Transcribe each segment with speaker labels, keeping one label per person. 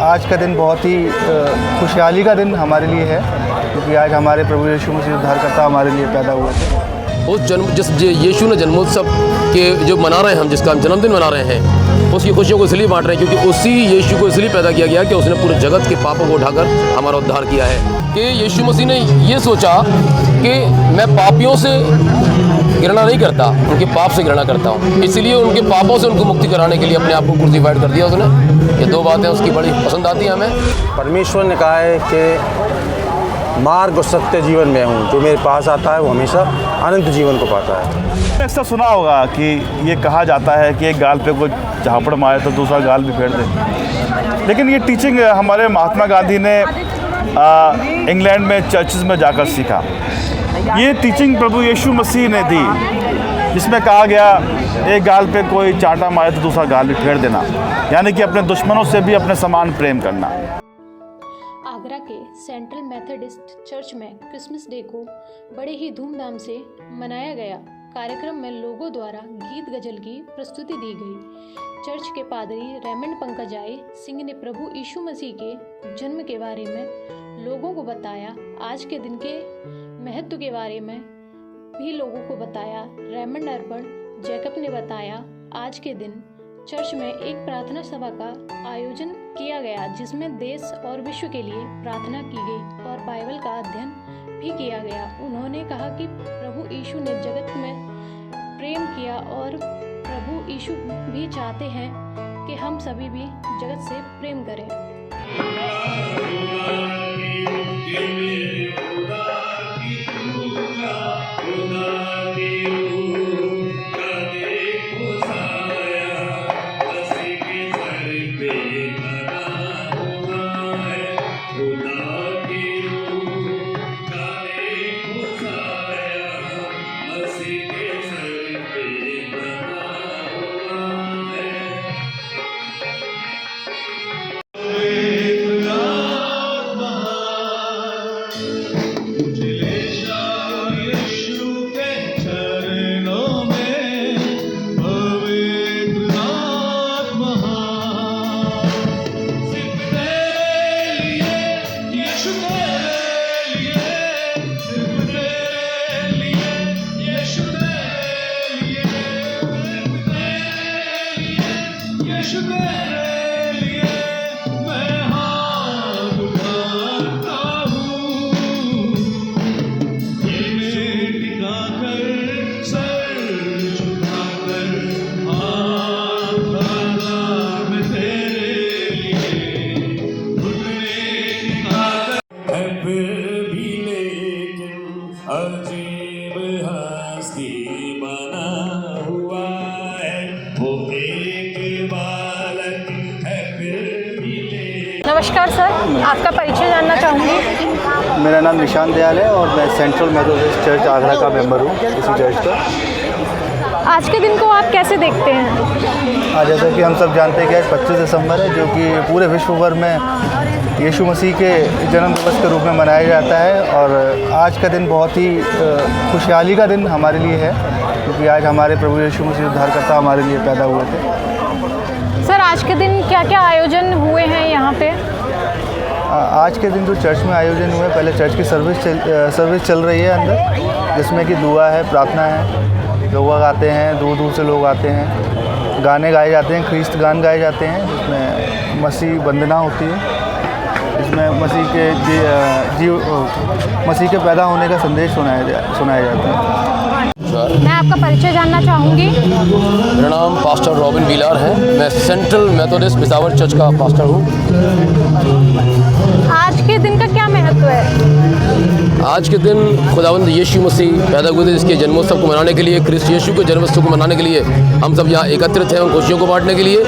Speaker 1: आज का दिन बहुत ही खुशहाली का दिन हमारे लिए है, क्योंकि आज हमारे प्रभु यीशु मसीह उद्धारकर्ता हमारे लिए पैदा हुए थे।
Speaker 2: उस जिस यीशु ने जन्मोत्सव के जो मना रहे हैं हम, जिसका हम जन्मदिन मना रहे हैं, उसकी खुशियों को इसलिए बांट रहे हैं क्योंकि उसी यीशु को इसलिए पैदा किया गया कि उसने पूरे जगत के पापों को उठाकर हमारा उद्धार किया है। कि यीशु मसीह ने ये सोचा कि मैं पापियों से घृणा नहीं करता, उनके पाप से घृणा करता हूँ, इसलिए उनके पापों से उनको मुक्ति कराने के लिए अपने आप को क्रूसिफाइड कर दिया उसने। ये दो बातें उसकी बड़ी पसंद आती हैं हमें।
Speaker 3: परमेश्वर ने कहा है कि मार्ग और सत्य जीवन में हूँ, जो मेरे पास आता है वो हमेशा अनंत जीवन को पाता है।
Speaker 4: अक्सर सुना होगा कि ये कहा जाता है कि एक गाल पे कोई झापड़ मारे तो दूसरा गाल भी फेर दे, लेकिन ये टीचिंग हमारे महात्मा गांधी ने इंग्लैंड में चर्चेस में जाकर सीखा। ये टीचिंग प्रभु यीशु मसीह ने दी, जिसमें कहा गया एक गाल पे कोई चांटा मारे तो दूसरा गाल भी फेर देना, यानी कि अपने दुश्मनों से भी अपने समान प्रेम करना।
Speaker 5: आगरा के सेंट्रल मेथोडिस्ट चर्च में क्रिसमस डे को बड़े ही धूमधाम से मनाया गया। कार्यक्रम में लोगों द्वारा गीत गजल की प्रस्तुति दी गई। चर्च के पादरी रेमंड पंकजाई सिंह ने प्रभु यीशु मसीह के जन्म के बारे में लोगों को बताया। आज के दिन के महत्व के बारे में भी लोगों को बताया। रेमंड अर्बन जैकब ने बताया, आज के दिन चर्च में एक प्रार्थना सभा का आयोजन किया गया, जिसमें देश और विश्व के लिए प्रार्थना की गई और बाइबल का अध्ययन भी किया गया। उन्होंने कहा कि प्रभु यीशु ने जगत में प्रेम किया और प्रभु यीशु भी चाहते हैं कि हम सभी भी जगत से प्रेम करें।
Speaker 6: नमस्कार सर, आपका परिचय जानना चाहूँगी।
Speaker 1: मेरा नाम निशान दयाल है और मैं सेंट्रल मेथोडिस्ट चर्च आगरा का मेंबर हूँ, इसी चर्च का।
Speaker 6: आज के दिन को आप कैसे देखते हैं?
Speaker 1: आज जैसा कि हम सब जानते हैं कि आज 25 दिसंबर है, जो कि पूरे विश्व भर में यीशु मसीह के जन्म दिवस के रूप में मनाया जाता है। और आज का दिन बहुत ही खुशहाली का दिन हमारे लिए है, क्योंकि आज हमारे प्रभु यीशु मसीह उद्धारकर्ता हमारे लिए पैदा हुए थे।
Speaker 6: सर, आज के दिन क्या क्या आयोजन हुए हैं यहाँ पे?
Speaker 1: आज के दिन जो चर्च में आयोजन हुए, पहले चर्च की सर्विस चल रही है अंदर, जिसमें कि दुआ है, प्रार्थना है, लोग आते हैं, दूर दूर से लोग आते हैं, गाने गाए जाते हैं, ख्रीस्त गान गाए जाते हैं, जिसमें मसीह वंदना होती है, जिसमें मसीह के पैदा होने का संदेश सुनाया जाता है।
Speaker 6: मैं आपका परिचय जानना चाहूँगी।
Speaker 2: मेरा नाम पास्टर रॉबिन विलार है, मैं सेंट्रल मेथोडिस्ट पिशावर चर्च का पास्टर हूँ।
Speaker 6: आज के दिन का क्या महत्व है?
Speaker 2: आज के दिन खुदावंद यीशु मसीह पैदा हुए थे, जिसके जन्मोत्सव को मनाने के लिए, क्रिस्ट यीशु के जन्मोत्सव को मनाने के लिए हम सब यहाँ एकत्रित हैं उन खुशियों को बांटने के लिए,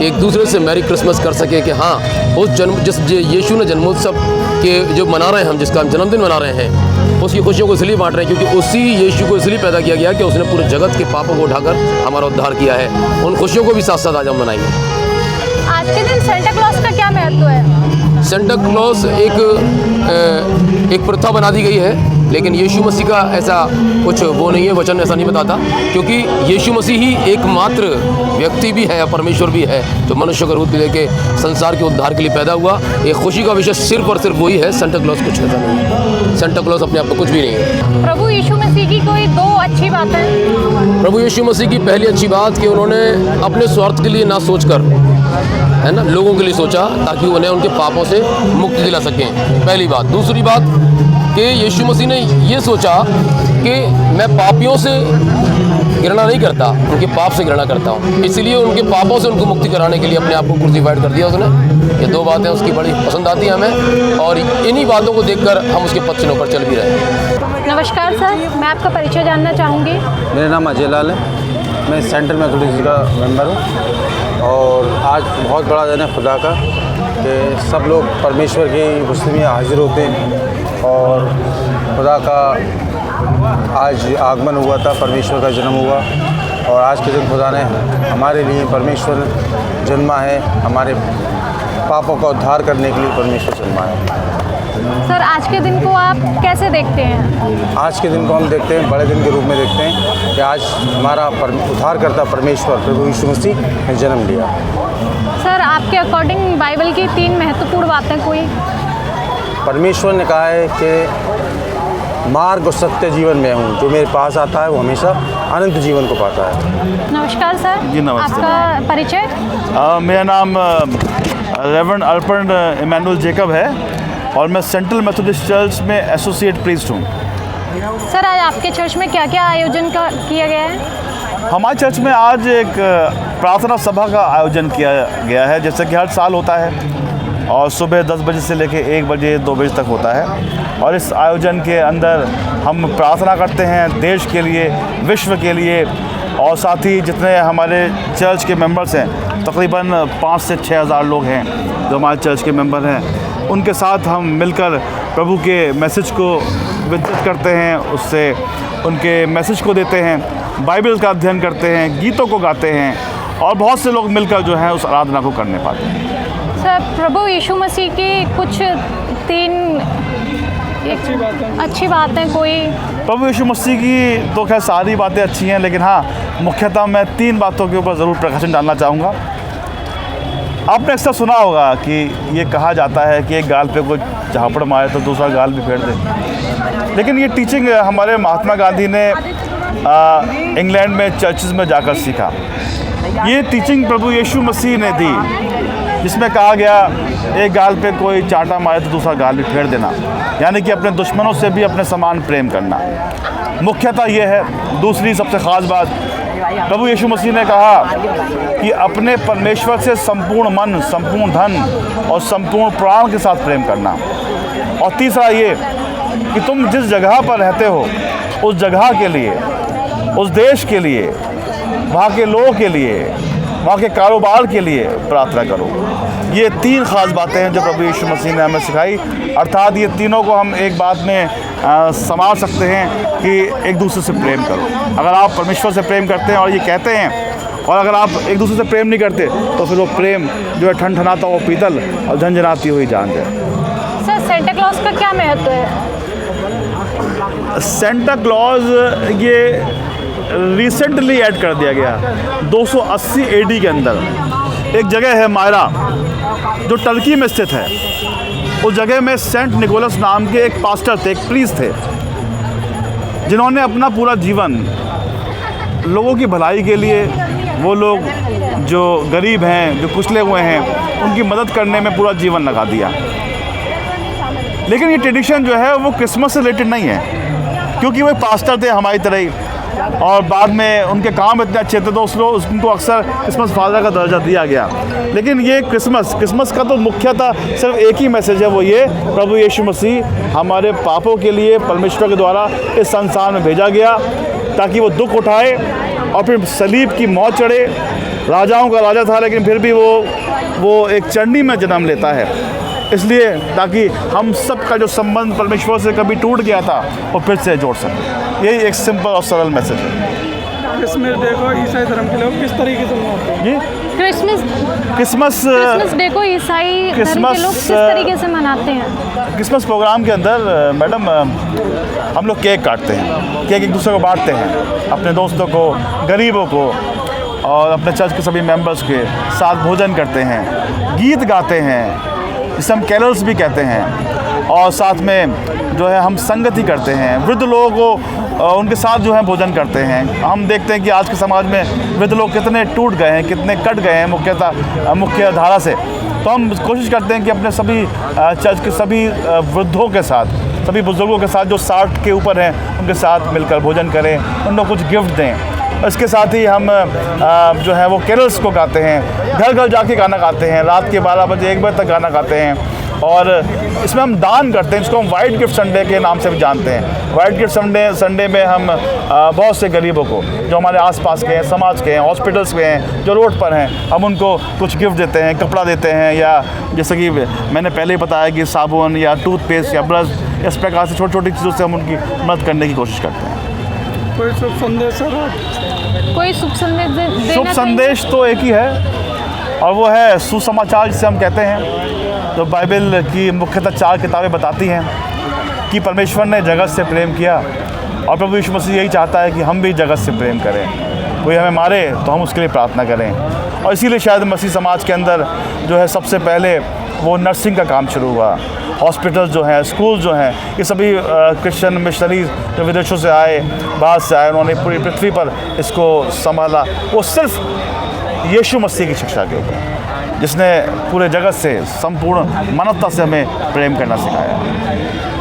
Speaker 2: एक दूसरे से मैरी क्रिसमस कर सके कि हाँ, उस जिस यीशु ने जन्मोत्सव के जो मना रहे हैं हम, जिसका हम जन्मदिन मना रहे हैं, उसकी खुशियों को इसलिए बांट रहे हैं क्योंकि उसी यीशु को इसलिए पैदा किया गया कि उसने पूरे जगत के पापों को उठाकर हमारा उद्धार किया है। उन खुशियों को भी साथ साथ आज हम मनाएंगे।
Speaker 6: आज के दिन सेंटा क्लॉज का क्या महत्व है?
Speaker 2: सेंटा क्लॉज एक प्रथा बना दी गई है लेकिन यीशु मसीह का ऐसा कुछ वो नहीं है, वचन ऐसा नहीं बताता, क्योंकि यीशु मसीह ही एकमात्र व्यक्ति भी है, परमेश्वर भी है, जो मनुष्य का रूप लेके संसार के उद्धार के लिए पैदा हुआ। ये खुशी का विषय सिर्फ और सिर्फ वही है, सेंटा क्लॉज कुछ ऐसा नहीं है। सेंटा क्लॉज अपने आप में कुछ भी नहीं है।
Speaker 6: प्रभु यीशु मसीह की कोई दो अच्छी बातें?
Speaker 2: प्रभु यीशु मसीह की पहली अच्छी बात कि उन्होंने अपने स्वार्थ के लिए ना सोचकर, है ना, लोगों के लिए सोचा ताकि उन्हें उनके पापों से मुक्ति दिला सकें, पहली बात। दूसरी बात कि यीशु मसीह ने ये सोचा कि मैं पापियों से घृणा नहीं करता, उनके पाप से घृणा करता हूँ, इसलिए उनके पापों से उनको मुक्ति कराने के लिए अपने आप को क्रूसिफाइड कर दिया उसने। ये दो बातें उसकी बड़ी पसंद आती हैं हमें, और इन्हीं बातों को देखकर हम उसके पद चिन्हों पर चल भी रहे हैं।
Speaker 6: नमस्कार सर, मैं आपका परिचय जानना चाहूँगी।
Speaker 3: मेरा नाम अजय लाल है, मैं सेंट्रल मेथोडिस्ट का मेंबर हूँ, और आज बहुत बड़ा दिन है खुदा का कि सब लोग परमेश्वर की उपस्थिति में हाजिर होते हैं, और खुदा का आज आगमन हुआ था, परमेश्वर का जन्म हुआ, और आज के दिन खुदा ने हमारे लिए परमेश्वर जन्मा है, हमारे पापों का उद्धार करने के लिए परमेश्वर जन्मा है।
Speaker 6: सर, आज के दिन को आप कैसे देखते हैं?
Speaker 3: आज के दिन को हम देखते हैं बड़े दिन के रूप में देखते हैं कि आज हमारा उद्धारकर्ता परमेश्वर प्रभु यीशु मसीह ने जन्म लिया।
Speaker 6: सर, आपके अकॉर्डिंग बाइबल की 3 महत्वपूर्ण बातें कोई?
Speaker 3: परमेश्वर ने कहा है कि मार्ग और सत्य जीवन में हूँ, जो मेरे पास आता है वो हमेशा अनंत जीवन को पाता है।
Speaker 6: नमस्कार सर।
Speaker 4: जी नमस्ते।
Speaker 6: आपका परिचय?
Speaker 4: मेरा नाम रेवरेंड अल्पर्न इमैनुअल जेकब है, और मैं सेंट्रल मेथोडिस्ट चर्च में एसोसिएट प्रीस्ट हूँ।
Speaker 6: सर, आज आपके चर्च में क्या क्या आयोजन किया गया है?
Speaker 4: हमारे चर्च में आज एक प्रार्थना सभा का आयोजन किया गया है, जैसे कि हर साल होता है, और सुबह 10 बजे से लेकर 1 बजे 2 बजे तक होता है। और इस आयोजन के अंदर हम प्रार्थना करते हैं देश के लिए, विश्व के लिए, और साथ ही जितने हमारे चर्च के मेंबर्स हैं, तकरीबन 5 से 6 हज़ार लोग हैं जो हमारे चर्च के मेंबर हैं, उनके साथ हम मिलकर प्रभु के मैसेज को वितरित करते हैं, उससे उनके मैसेज को देते हैं, बाइबल का अध्ययन करते हैं, गीतों को गाते हैं, और बहुत से लोग मिलकर जो है उस आराधना को करने पाते हैं।
Speaker 6: सर, प्रभु यीशु मसीह की कुछ 3 अच्छी बातें कोई?
Speaker 4: प्रभु यीशु मसीह की तो खैर सारी बातें अच्छी हैं, लेकिन हाँ, मुख्यतः मैं 3 बातों के ऊपर ज़रूर प्रकाशन डालना चाहूँगा। आपने अक्सर सुना होगा कि ये कहा जाता है कि एक गाल पे कोई झापड़ मारे तो दूसरा गाल भी फेर दे, लेकिन ये टीचिंग हमारे महात्मा गांधी ने इंग्लैंड में चर्चेस में जाकर सीखा। ये टीचिंग प्रभु यीशु मसीह ने दी, जिसमें कहा गया एक गाल पे कोई चांटा मारे तो दूसरा गाल भी फेर देना, यानी कि अपने दुश्मनों से भी अपने समान प्रेम करना। मुख्यतः ये है। दूसरी सबसे ख़ास बात, प्रभु यीशु मसीह ने कहा कि अपने परमेश्वर से संपूर्ण मन, संपूर्ण धन और संपूर्ण प्राण के साथ प्रेम करना। और तीसरा ये कि तुम जिस जगह पर रहते हो उस जगह के लिए, उस देश के लिए, वहाँ के लोगों के लिए, वहाँ के कारोबार के लिए प्रार्थना करो। ये 3 ख़ास बातें हैं जो प्रभु यीशु मसीह ने हमें सिखाई। अर्थात ये तीनों को हम एक बात में संभाल सकते हैं कि एक दूसरे से प्रेम करो। अगर आप परमेश्वर से प्रेम करते हैं और ये कहते हैं, और अगर आप एक दूसरे से प्रेम नहीं करते, तो फिर वो प्रेम जो है ठनठनाता हुआ पीतल और झंझनाती हुई जान है।
Speaker 6: सर, सेंटा क्लॉज का क्या महत्व है?
Speaker 4: सेंटा क्लॉज ये रिसेंटली ऐड कर दिया गया 280 AD के अंदर। एक जगह है मायरा जो टर्की में स्थित है। उस जगह में सेंट निकोलस नाम के एक पास्टर थे, एक प्रीस्ट थे, जिन्होंने अपना पूरा जीवन लोगों की भलाई के लिए, वो लोग जो गरीब हैं, जो कुचले हुए हैं, उनकी मदद करने में पूरा जीवन लगा दिया। लेकिन ये ट्रेडिशन जो है वो क्रिसमस से रिलेटेड नहीं है, क्योंकि वो पास्टर थे हमारी तरह ही, और बाद में उनके काम इतने अच्छे थे तो उनको अक्सर क्रिसमस फादर का दर्जा दिया गया। लेकिन ये क्रिसमस का तो मुख्यतः सिर्फ एक ही मैसेज है, वो ये प्रभु यीशु मसीह हमारे पापों के लिए परमेश्वर के द्वारा इस संसार में भेजा गया ताकि वो दुख उठाए और फिर सलीब की मौत चढ़े। राजाओं का राजा था, लेकिन फिर भी वो एक चरनी में जन्म लेता है, इसलिए ताकि हम सब का जो संबंध परमेश्वर से कभी टूट गया था वो फिर से जोड़ सकें। यही एक सिंपल और सरल मैसेज है।
Speaker 7: क्रिसमस डे को ईसाई धर्म के लोग किस तरीके से मनाते हैं?
Speaker 4: जी,
Speaker 6: क्रिसमस डे को ईसाई धर्म के लोग किस तरीके से मनाते हैं?
Speaker 4: क्रिसमस प्रोग्राम के अंदर मैडम हम लोग केक काटते हैं, केक एक दूसरे को बांटते हैं, अपने दोस्तों को, गरीबों को और अपने चर्च के सभी मेंबर्स के साथ भोजन करते हैं, गीत गाते हैं जिसे हम कैरल्स भी कहते हैं, और साथ में जो है हम संगति करते हैं, वृद्ध लोगों को उनके साथ जो है भोजन करते हैं। हम देखते हैं कि आज के समाज में वृद्ध लोग कितने टूट गए हैं, कितने कट गए हैं मुख्य धारा से। तो हम कोशिश करते हैं कि अपने सभी चर्च के सभी वृद्धों के साथ, सभी बुज़ुर्गों के साथ जो 60 के ऊपर हैं उनके साथ मिलकर भोजन करें, उनको कुछ गिफ्ट दें। इसके साथ ही हम जो है वो कैरल्स को गाते हैं, घर घर जाके गाना गाते हैं, रात के 12 बजे 1 बजे तक गाना गाते हैं, और इसमें हम दान करते हैं, जिसको हम वाइट गिफ्ट संडे के नाम से भी जानते हैं। वाइट गिफ्ट संडे में हम बहुत से गरीबों को जो हमारे आसपास के हैं, समाज के हैं, हॉस्पिटल्स में हैं, जो रोड पर हैं, हम उनको कुछ गिफ्ट देते हैं, कपड़ा देते हैं, या जैसे कि मैंने पहले ही बताया कि साबुन या टूथपेस्ट या ब्रश, इस प्रकार से छोटी छोटी चीज़ों से हम उनकी मदद करने की कोशिश करते हैं।
Speaker 6: कोई शुभ संदेश
Speaker 4: शुभ संदेश तो एक ही है, और वो है सुसमाचार जिसे हम कहते हैं। तो बाइबल की मुख्यतः 4 किताबें बताती हैं कि परमेश्वर ने जगत से प्रेम किया, और प्रभु यीशु मसीह यही चाहता है कि हम भी जगत से प्रेम करें। कोई हमें मारे तो हम उसके लिए प्रार्थना करें, और इसीलिए शायद मसीह समाज के अंदर जो है सबसे पहले वो नर्सिंग का काम शुरू हुआ। हॉस्पिटल जो हैं, स्कूल जो हैं, ये सभी क्रिश्चियन मिशनरी जो विदेशों से आए, बाहर से आए, उन्होंने पूरी पृथ्वी पर इसको संभाला। वो सिर्फ यीशु मसीह की शिक्षा के ऊपर, जिसने पूरे जगत से, संपूर्ण मानवता से हमें प्रेम करना सिखाया।